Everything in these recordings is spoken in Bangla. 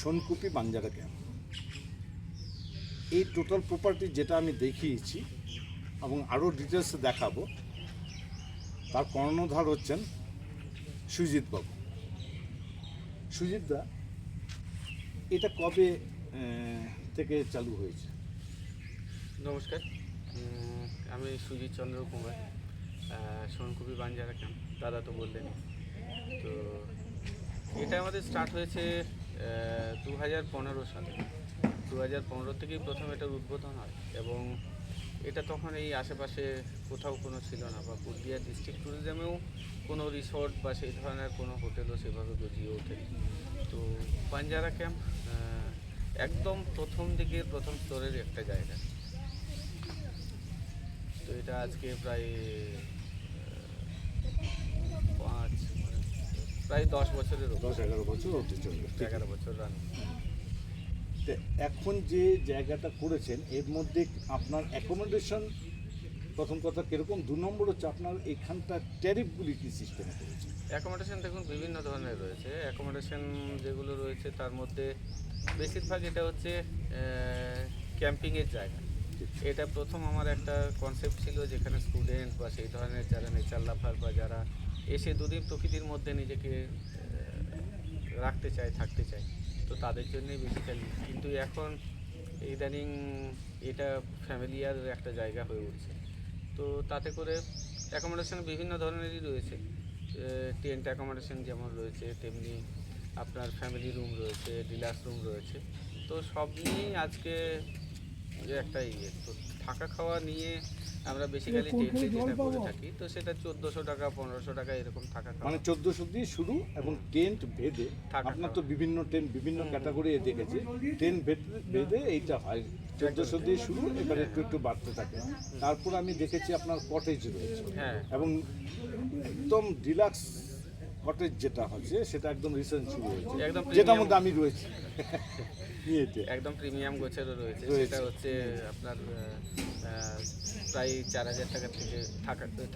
সোনকুপি বাঞ্জারা ক্যাম্প। এই টোটাল প্রপার্টি যেটা আমি দেখিয়েছি এবং আরও ডিটেলসে দেখাবো, তার কর্ণধার হচ্ছেন সুজিত বাবু। সুজিত দা, এটা কবে থেকে চালু হয়েছে? নমস্কার, আমি সুজিত চন্দ্র কুমার, সোনকুপি বাঞ্জারা ক্যাম্প। দাদা তো বললেন, তো এটা আমাদের স্টার্ট হয়েছে 2015 সালে। 2015 থেকেই প্রথম এটার উদ্বোধন হয় এবং এটা তখন এই আশেপাশে কোথাও কোনো ছিল না, বা পুরুলিয়া ডিস্ট্রিক্ট ট্যুরিজমেও কোনো রিসর্ট বা সেই ধরনের কোনো হোটেলও সেভাবে গজিয়ে ওঠেনি। তো বাঞ্জারা ক্যাম্প একদম প্রথম দিকের প্রথম স্তরের একটা জায়গা। তো এটা আজকে প্রায় 10 বছরের 10-11 বছর হতে চলবে। 11 বছর রান। তো এখন যে জায়গাটা করেছেন এর মধ্যে আপনার অ্যাকোমোডেশন প্রথম কথা কীরকম, 2 নম্বর হচ্ছে আপনার এখানটার ট্যারিফগুলি কী সিস্টেমে করেছে? অ্যাকোমোডেশন দেখুন বিভিন্ন ধরনের রয়েছে। অ্যাকোমোডেশন যেগুলো রয়েছে তার মধ্যে বেশিরভাগ এটা হচ্ছে ক্যাম্পিংয়ের জায়গা। এটা প্রথম আমার একটা কনসেপ্ট ছিল, যেখানে স্টুডেন্ট বা সেই ধরনের যারা নেচার লাভার বা যারা এসে দুদিন প্রকৃতির মধ্যে নিজেকে রাখতে চায়, থাকতে চায়, তো তাদের জন্যই বেসিক্যালি। কিন্তু এখন ইদানিং এটা ফ্যামিলিয়ার একটা জায়গা হয়ে উঠছে। তো তাতে করে অ্যাকোমোডেশন বিভিন্ন ধরনেরই রয়েছে। টেন্ট অ্যাকোমোডেশন যেমন রয়েছে, তেমনি আপনার ফ্যামিলি রুম রয়েছে, ডিলাক্স রুম রয়েছে। তো সব নিয়েই আজকে যে একটা তো থাকা খাওয়া নিয়ে আমরা বেসিক্যালি টেন্টে যেটা করে থাকি, তো সেটা 1400 টাকা 1500 টাকা এরকম থাকা খাওয়া। মানে 1400 দিয়ে শুরু এবং টেন্ট ভেদে, আপনার তো বিভিন্ন টেন্ট বিভিন্ন ক্যাটাগরি দেখেছি, টেন্ট ভেদে এইটা হয় 1400 দিয়ে শুরু, এবার একটু একটু বাড়তে থাকে। তারপর আমি দেখেছি আপনার কটেজ রয়েছে, হ্যাঁ, এবং একদম ডিলাক্স কটেজ যেটা হচ্ছে সেটা একদম রিসেন্ট শুরু হয়েছে, একদম যেটার মধ্যে আমি রয়েছি। একদম প্রিমিয়াম গোছেরও রয়েছে। সেটা হচ্ছে আপনার প্রায় 4000 টাকা থেকে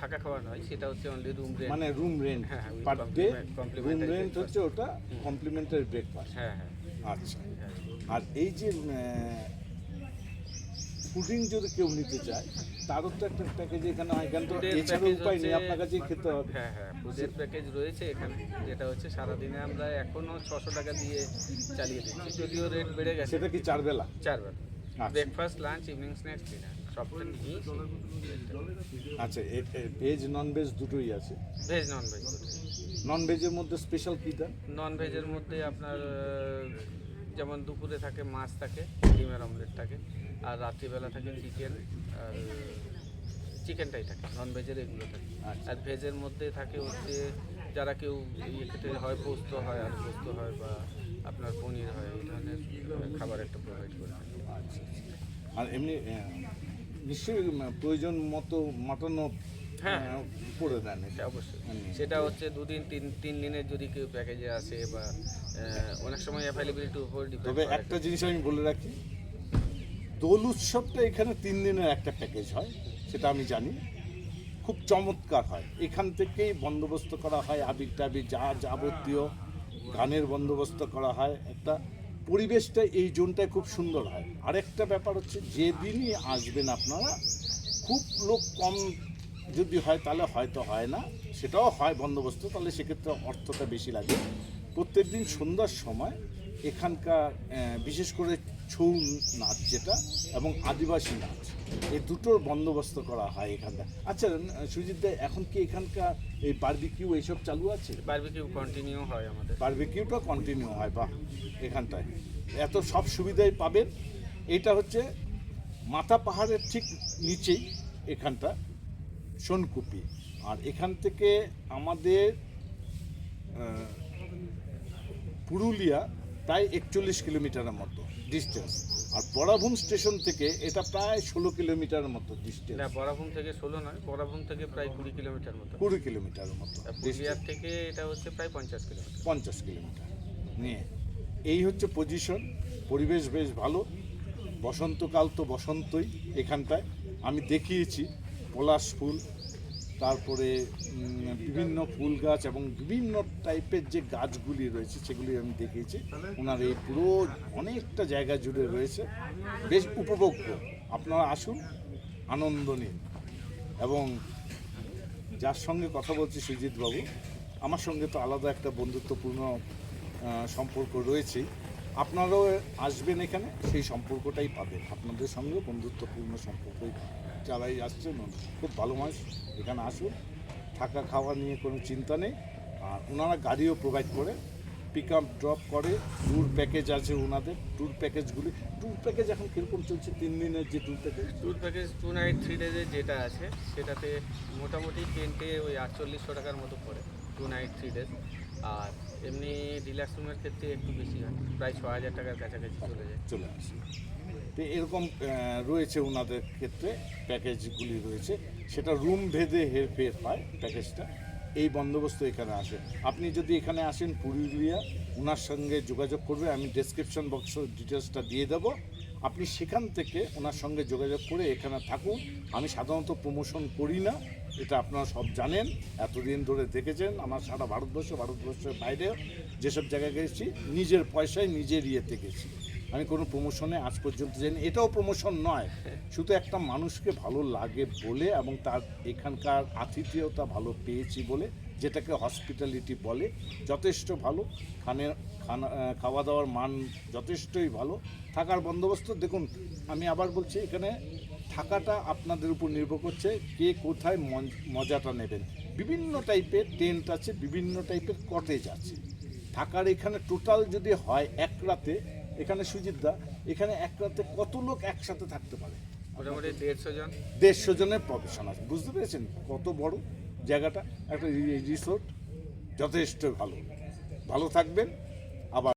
থাকা খাওয়া নয়, সেটা হচ্ছে অনলি রুম রেন্ট, মানে room rent per day, room rent হচ্ছে ওটা কমপ্লিমেন্টারি ব্রেকফাস্ট। হ্যাঁ হ্যাঁ। আচ্ছা, আর এই যে ফুডিং যদি কেউ নিতে চায় তারও তো একটা প্যাকেজ এখানে হয়, এখানে তো এছাড়া উপায় নেই, আপনার কাছেই খেতে হবে। হ্যাঁ হ্যাঁ, ফুডের প্যাকেজ রয়েছে এখানে, যেটা হচ্ছে সারাদিনে আমরা এখনও 600 টাকা দিয়ে চালিয়ে দিচ্ছি, যদিও রেট বেড়ে গেছে। সেটা কি 4 বেলা? 4 বেলা, breakfast, lunch, evening snacks, dinner সবটা নিয়েই। আচ্ছা, ভেজ নন ভেজ দুটোই আছে? Veg non veg. নন ভেজের মধ্যে স্পেশাল কী দেন? নন ভেজের মধ্যে আপনার যেমন দুপুরে থাকে মাছ থাকে, ডিমের অমলেট থাকে, আর রাত্রিবেলা থাকে চিকেন, আর চিকেনটাই থাকে। নন ভেজের এগুলো থাকে। আর ভেজের মধ্যে থাকে হচ্ছে যারা কেউ খেতে হয়, পোস্ত হয়, আলু পোস্ত হয়, বা আপনার পনির হয়, এই ধরনের খাবার একটা প্রোভাইড করে থাকে। আচ্ছা, আর এমনি নিশ্চয়ই প্রয়োজন মতো মাটনও হ্যাঁ করে দেন? এটা অবশ্যই। সেটা হচ্ছে 2 দিন 3 দিনের যদি কেউ প্যাকেজে আসে, বা অনেক সময় অ্যাভেলেবিলিটির উপর ডিপেন্ড তবে করে। একটা জিনিস আমি বলে রাখি, দোল উৎসবটা এখানে 3 দিনের একটা প্যাকেজ হয়, সেটা আমি জানি, খুব চমৎকার হয়। এখান থেকেই বন্দোবস্ত করা হয় আবির টাবির যা যাবতীয় গানের বন্দোবস্ত করা হয়, একটা পরিবেশটা এই জোনটায় খুব সুন্দর হয়। আরেকটা ব্যাপার হচ্ছে, যেদিনই আসবেন আপনারা, খুব লোক কম যদি হয় তাহলে হয়তো হয় না, সেটাও হয় বন্দোবস্ত, তাহলে সেক্ষেত্রে অর্থটা বেশি লাগে। প্রত্যেক দিন সন্ধ্যার সময় এখানকার বিশেষ করে ছৌ নাচ যেটা এবং আদিবাসী নাচ, এই দুটোর বন্দোবস্ত করা হয় এখানটা। আচ্ছা সুজিত দা, এখন কি এখানকার এই বারবিকিউ এইসব চালু আছে? বারবিকিউ কন্টিনিউ হয় আমাদের। বারবিকিউটা কন্টিনিউ হয়, বাহ, এখানটায় এত সব সুবিধাই পাবেন। এটা হচ্ছে মাথা পাহাড়ের ঠিক নিচেই এখানটা সোনকুপি, আর এখান থেকে আমাদের পুরুলিয়া প্রায় 41 কিলোমিটারের মতো ডিস্টেন্স, আর বরাভূম স্টেশন থেকে এটা প্রায় 16 কিলোমিটারের মতো ডিস্টেন্স। না, বরাভূম থেকে 16 নয়, বরাভূম থেকে প্রায় 20 কিলোমিটার মতো। 20 কিলোমিটারের মতো। পুরুলিয়ার থেকে এটা হচ্ছে প্রায় 50 কিলোমিটার। 50 কিলোমিটার নিয়ে এই হচ্ছে পজিশন। পরিবেশ বেশ ভালো, বসন্তকাল তো বসন্তই এখানটায়। আমি দেখিয়েছি পলাশ ফুল, তারপরে বিভিন্ন ফুল গাছ এবং বিভিন্ন টাইপের যে গাছগুলি রয়েছে সেগুলি আমি দেখিয়েছি। ওনার এই পুরো অনেকটা জায়গা জুড়ে রয়েছে, বেশ উপভোগ্য। আপনারা আসুন, আনন্দ নিন। এবং যার সঙ্গে কথা বলছি সুজিত বাবু, আমার সঙ্গে তো আলাদা একটা বন্ধুত্বপূর্ণ সম্পর্ক রয়েছেই। আপনারাও আসবেন এখানে, সেই সম্পর্কটাই পাবেন। আপনাদের সঙ্গেও বন্ধুত্বপূর্ণ সম্পর্কই, যারাই আসছেন খুব ভালো মানুষ। এখানে আসুন, থাকা খাওয়া নিয়ে কোনো চিন্তা নেই। আর ওনারা গাড়িও প্রোভাইড করে, পিক আপ ড্রপ করে। ট্যুর প্যাকেজ আছে ওনাদের। ট্যুর প্যাকেজ এখন কীরকম চলছে? 3 দিনের যে ট্যুর প্যাকেজ 2 নাইট 3 ডেজের যেটা আছে সেটাতে মোটামুটি টেন্টে ওই 4800 টাকার মতো পড়ে 2 নাইট 3 ডেজ। আর এমনি ডিলাক্স রুমের ক্ষেত্রে একটু বেশি হয়, প্রায় 6000 টাকার কাছাকাছি চলে আসে। তো এরকম রয়েছে ওনাদের ক্ষেত্রে প্যাকেজগুলি রয়েছে, সেটা রুম ভেদে হেরফের হয় প্যাকেজটা। এই বন্দোবস্ত এখানে আসে। আপনি যদি এখানে আসেন পুরুলিয়া, ওনার সঙ্গে যোগাযোগ করবে, আমি ডেসক্রিপশন বক্সে ডিটেলসটা দিয়ে দেবো। আপনি সেখান থেকে ওনার সঙ্গে যোগাযোগ করে এখানে থাকুন। আমি সাধারণত প্রমোশন করি না, এটা আপনারা সব জানেন, এতদিন ধরে দেখেছেন। আমার সারা ভারতবর্ষের বাইরেও যেসব জায়গায় গেছি নিজের পয়সায় নিজের ইয়েতে গেছি। আমি কোনো প্রমোশনে আজ পর্যন্ত যাইনি। এটাও প্রমোশন নয়, শুধু একটা মানুষকে ভালো লাগে বলে এবং তার এখানকার আতিথেয়তা ভালো পেয়েছি বলে, যেটাকে হসপিটালিটি বলে। যথেষ্ট ভালো, খাওয়া দাওয়ার মান যথেষ্টই ভালো। থাকার বন্দোবস্ত দেখুন, আমি আবার বলছি, এখানে থাকাটা আপনাদের উপর নির্ভর করছে কে কোথায় মজাটা নেবেন। বিভিন্ন টাইপের টেন্ট আছে, বিভিন্ন টাইপের কটেজ আছে। থাকার এখানে টোটাল যদি হয় এক রাতে, এখানে সুজিতদা, এখানে এক রাতে কত লোক একসাথে থাকতে পারে? মোটামুটি 150 জন। 150 জনের প্রফেশন আছে, বুঝতে পেরেছেন কত বড় জায়গাটা? একটা রিসোর্ট যথেষ্ট ভালো। ভালো থাকবেন। আবার